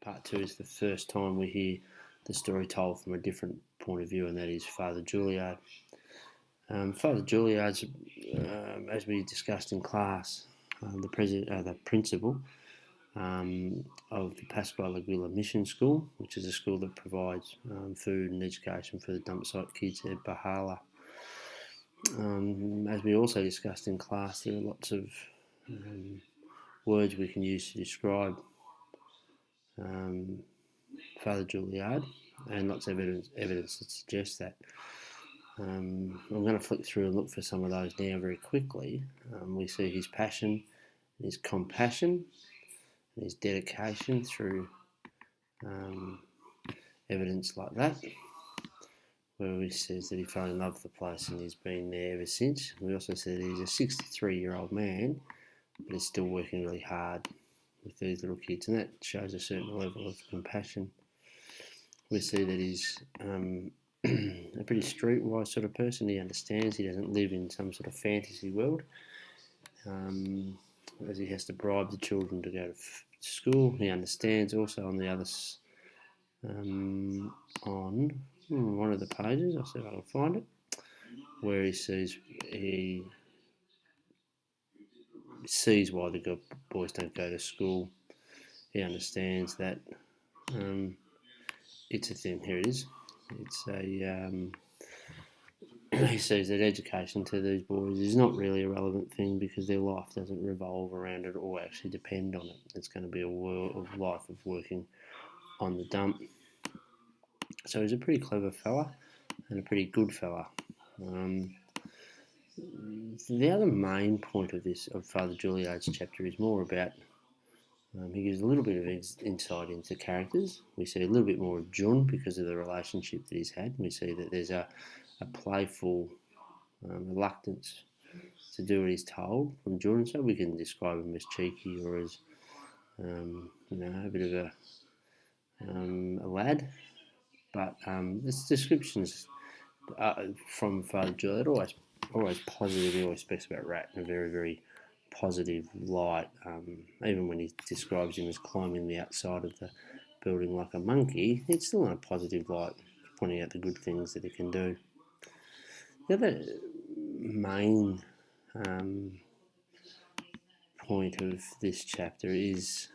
Part 2 is the first time we hear the story told from a different point of view, and that is Father Juilliard. Father Juilliard's, as we discussed in class, the principal of the Pascual Aguila Mission School, which is a school that provides food and education for the dump site kids at Bahala. As we also discussed in class, there are lots of words we can use to describe Father Juilliard, and lots of evidence that suggests that. I'm going to flick through and look for some of those now very quickly. We see his passion, his compassion, and his dedication through evidence like that, where he says that he fell in love with the place and he's been there ever since. We also see that he's a 63-year-old man, but is still working really hard with these little kids, and that shows a certain level of compassion. We see that he's a pretty streetwise sort of person. He understands he doesn't live in some sort of fantasy world, as he has to bribe the children to go to school. He understands also on the other on one of the pages, I'll see if I can find it, where he sees why the boys don't go to school. He understands that it's a thing. Here it is. It's a he sees that education to these boys is not really a relevant thing because their life doesn't revolve around it or actually depend on it. It's going to be a life of working on the dump. So he's a pretty clever fella and a pretty good fella. The other main point of Father Juilliard's chapter is more about, he gives a little bit of insight into characters. We see a little bit more of John because of the relationship that he's had. We see that there's a playful reluctance to do what he's told from John, so we can describe him as cheeky or as a bit of a lad. But this descriptions from Father Juilliard always positive. He always speaks about Rat in a very, very positive light. Even when he describes him as climbing the outside of the building like a monkey, it's still in a positive light, pointing out the good things that he can do. The other main point of this chapter is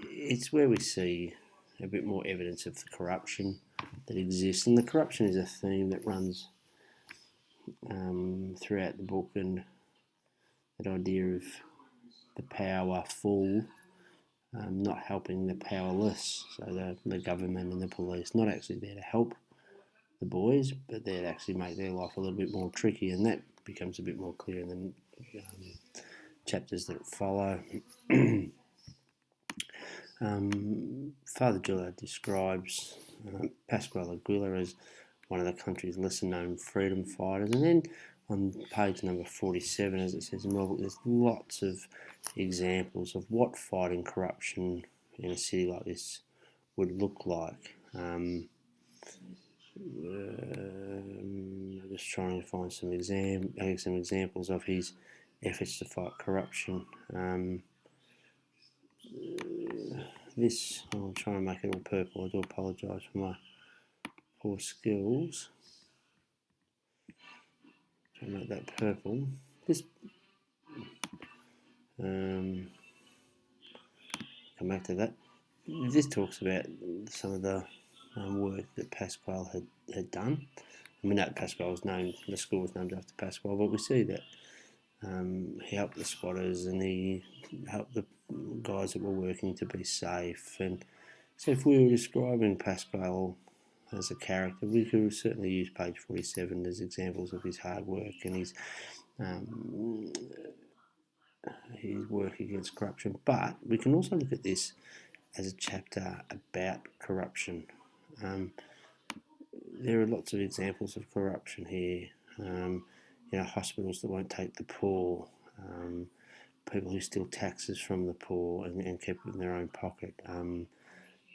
it's where we see a bit more evidence of the corruption that exists, and the corruption is a theme that runs throughout the book, and that idea of the powerful not helping the powerless, so the government and the police not actually there to help the boys, but there to actually make their life a little bit more tricky, and that becomes a bit more clear in the chapters that follow. Father Juilliard describes Pascual Aguila as one of the country's lesser-known freedom fighters, and then on page number 47, as it says in my book, there's lots of examples of what fighting corruption in a city like this would look like. I'm just trying to find some examples of his efforts to fight corruption. I'm trying to make it all purple. I do apologise for my poor skills. Try to make that purple. Come back to that. This talks about some of the work that Pascual had done. We know that the school was named after Pascual, but we see that he helped the squatters and he helped the guys that were working to be safe. And so if we were describing Pascual as a character, we could certainly use page 47 as examples of his hard work and his work against corruption. But we can also look at this as a chapter about corruption. There are lots of examples of corruption here. Hospitals that won't take the poor, people who steal taxes from the poor and keep it in their own pocket,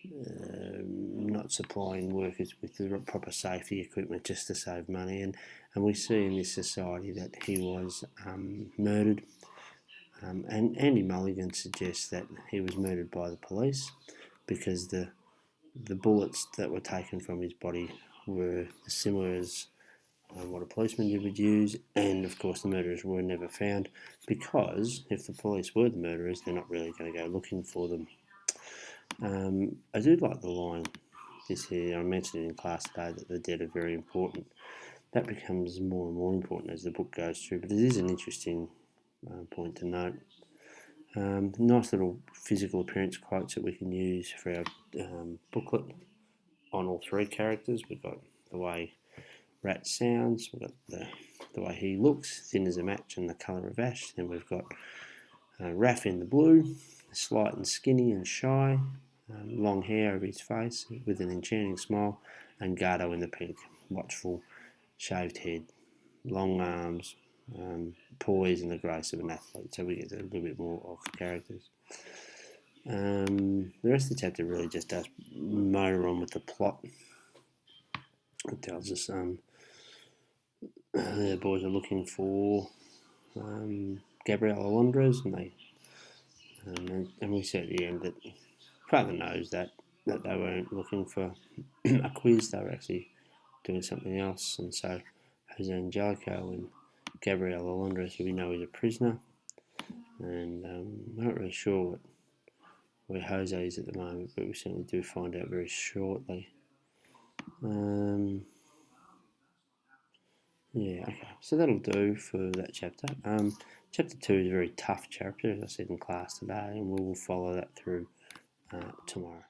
not supplying workers with the proper safety equipment just to save money. And we see in this society that he was murdered. And Andy Mulligan suggests that he was murdered by the police, because the bullets that were taken from his body were similar as what a policeman would use, and of course the murderers were never found, because if the police were the murderers, they're not really going to go looking for them. I do like the line, this here, I mentioned in class today, that the dead are very important. That becomes more and more important as the book goes through, but it is an interesting point to note. Nice little physical appearance quotes that we can use for our booklet on all three characters. We've got the way Rat sounds, we've got the way he looks, thin as a match and the colour of ash. Then we've got Raff in the blue, slight and skinny and shy, long hair over his face with an enchanting smile, and Gardo in the pink, watchful, shaved head, long arms, poise and the grace of an athlete. So we get a little bit more of the characters. The rest of the chapter really just does motor on with the plot. It tells us the boys are looking for Gabriel Alondras, and we see at the end that Father knows that they weren't looking for a quiz, they were actually doing something else, and so Jose Angelico and Gabriel Alondras, who we know is a prisoner, and we're not really sure where Jose is at the moment, but we certainly do find out very shortly. Yeah, okay, so that'll do for that chapter. Chapter 2 is a very tough chapter, as I said in class today, and we will follow that through tomorrow.